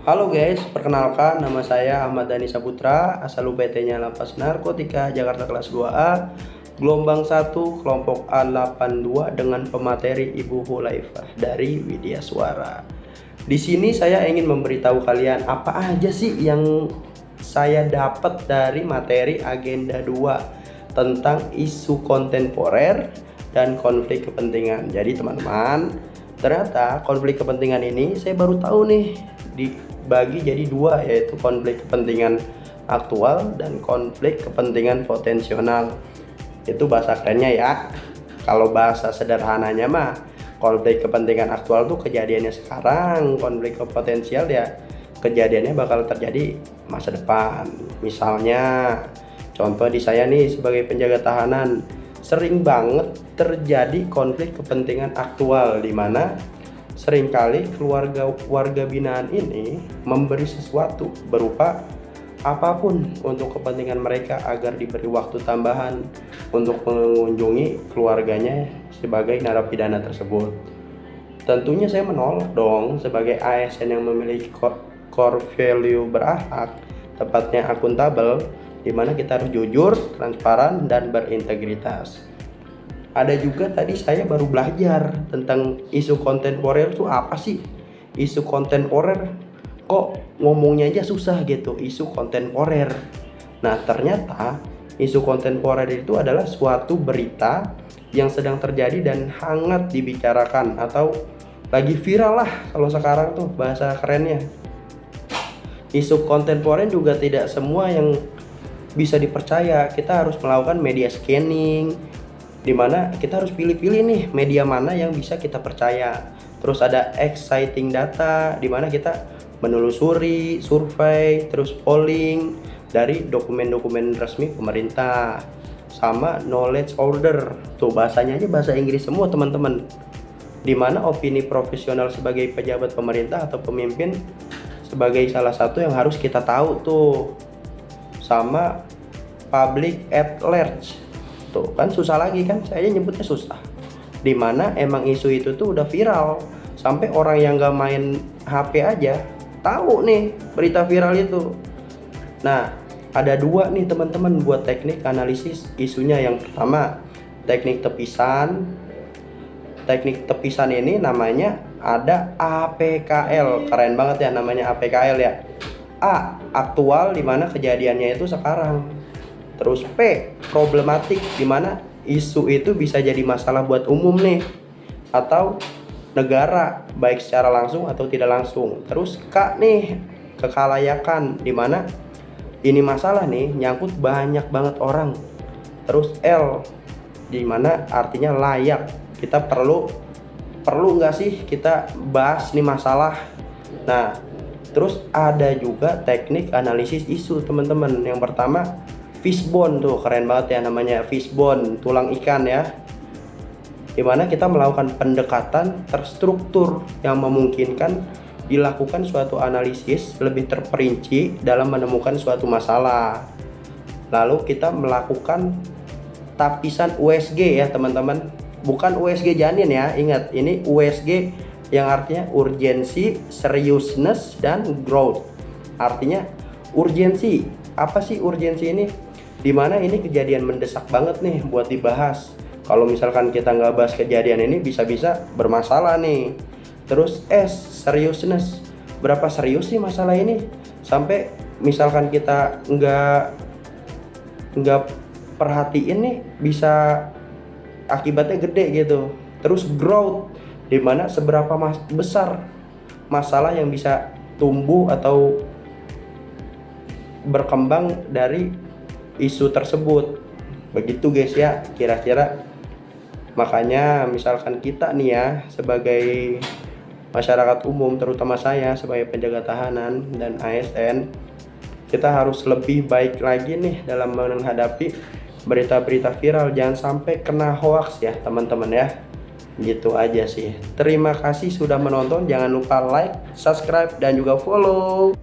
Halo guys, perkenalkan nama saya Ahmad Dhani Saputra, asal UPT-nya Lapas Narkotika Jakarta kelas 2A, gelombang 1, kelompok A82 dengan pemateri Ibu Hulaifah dari Widya Suara. Di sini saya ingin memberitahu kalian apa aja sih yang saya dapat dari materi agenda 2 tentang isu kontemporer dan konflik kepentingan. Jadi teman-teman, ternyata konflik kepentingan ini saya baru tahu nih, dibagi jadi dua, yaitu konflik kepentingan aktual dan konflik kepentingan potensial. Itu bahasa kerennya ya. Kalau bahasa sederhananya mah, konflik kepentingan aktual tuh kejadiannya sekarang, konflik potensial ya kejadiannya bakal terjadi masa depan. Misalnya contoh di saya nih sebagai penjaga tahanan, sering banget terjadi konflik kepentingan aktual di mana seringkali warga binaan ini memberi sesuatu berupa apapun untuk kepentingan mereka agar diberi waktu tambahan untuk mengunjungi keluarganya sebagai narapidana tersebut. Tentunya saya menolak dong sebagai ASN yang memiliki core value berakhlak, tepatnya akuntabel, di mana kita harus jujur, transparan, dan berintegritas. Ada juga tadi saya baru belajar tentang isu kontemporer itu apa sih? Isu kontemporer kok ngomongnya aja susah gitu, isu kontemporer. Nah, ternyata isu kontemporer itu adalah suatu berita yang sedang terjadi dan hangat dibicarakan atau lagi viral lah kalau sekarang tuh bahasa kerennya. Isu kontemporer juga tidak semua yang bisa dipercaya. Kita harus melakukan media scanning, dimana kita harus pilih-pilih nih media mana yang bisa kita percaya. Terus ada exciting data, dimana kita menelusuri, survei, terus polling dari dokumen-dokumen resmi pemerintah. Sama knowledge order, tuh bahasanya aja bahasa Inggris semua teman-teman, dimana opini profesional sebagai pejabat pemerintah atau pemimpin sebagai salah satu yang harus kita tahu tuh. Sama public at large, tuh kan susah lagi kan, saya nyebutnya susah, dimana emang isu itu tuh udah viral sampai orang yang gak main HP aja tahu nih berita viral itu. Nah, ada dua nih teman-teman buat teknik analisis isunya. Yang pertama, teknik tepisan. Teknik tepisan ini namanya ada APKL, keren banget ya namanya APKL ya. A, aktual, dimana kejadiannya itu sekarang. Terus P, problematik, dimana isu itu bisa jadi masalah buat umum nih atau negara, baik secara langsung atau tidak langsung. Terus K nih, kekalayakan, dimana ini masalah nih nyangkut banyak banget orang. Terus L, dimana artinya layak, kita perlu nggak sih kita bahas nih masalah. Nah, terus ada juga teknik analisis isu teman-teman. Yang pertama, fishbone, tuh keren banget ya namanya fishbone, tulang ikan ya, dimana kita melakukan pendekatan terstruktur yang memungkinkan dilakukan suatu analisis lebih terperinci dalam menemukan suatu masalah. Lalu kita melakukan tapisan USG ya teman-teman, bukan USG janin ya, ingat ini USG yang artinya urgensi, seriousness, dan growth. Artinya urgensi, apa sih urgensi ini? Dimana ini kejadian mendesak banget nih buat dibahas. Kalau misalkan kita nggak bahas kejadian ini bisa-bisa bermasalah nih. Terus S, seriousness, berapa serius sih masalah ini sampai misalkan kita nggak perhatiin nih bisa akibatnya gede gitu. Terus growth, dimana seberapa besar masalah yang bisa tumbuh atau berkembang dari isu tersebut. Begitu guys ya kira-kira. Makanya misalkan kita nih ya sebagai masyarakat umum, terutama saya sebagai penjaga tahanan dan ASN, kita harus lebih baik lagi nih dalam menghadapi berita-berita viral. Jangan sampai kena hoax ya teman-teman ya. Gitu aja sih. Terima kasih sudah menonton. Jangan lupa like, subscribe, dan juga follow.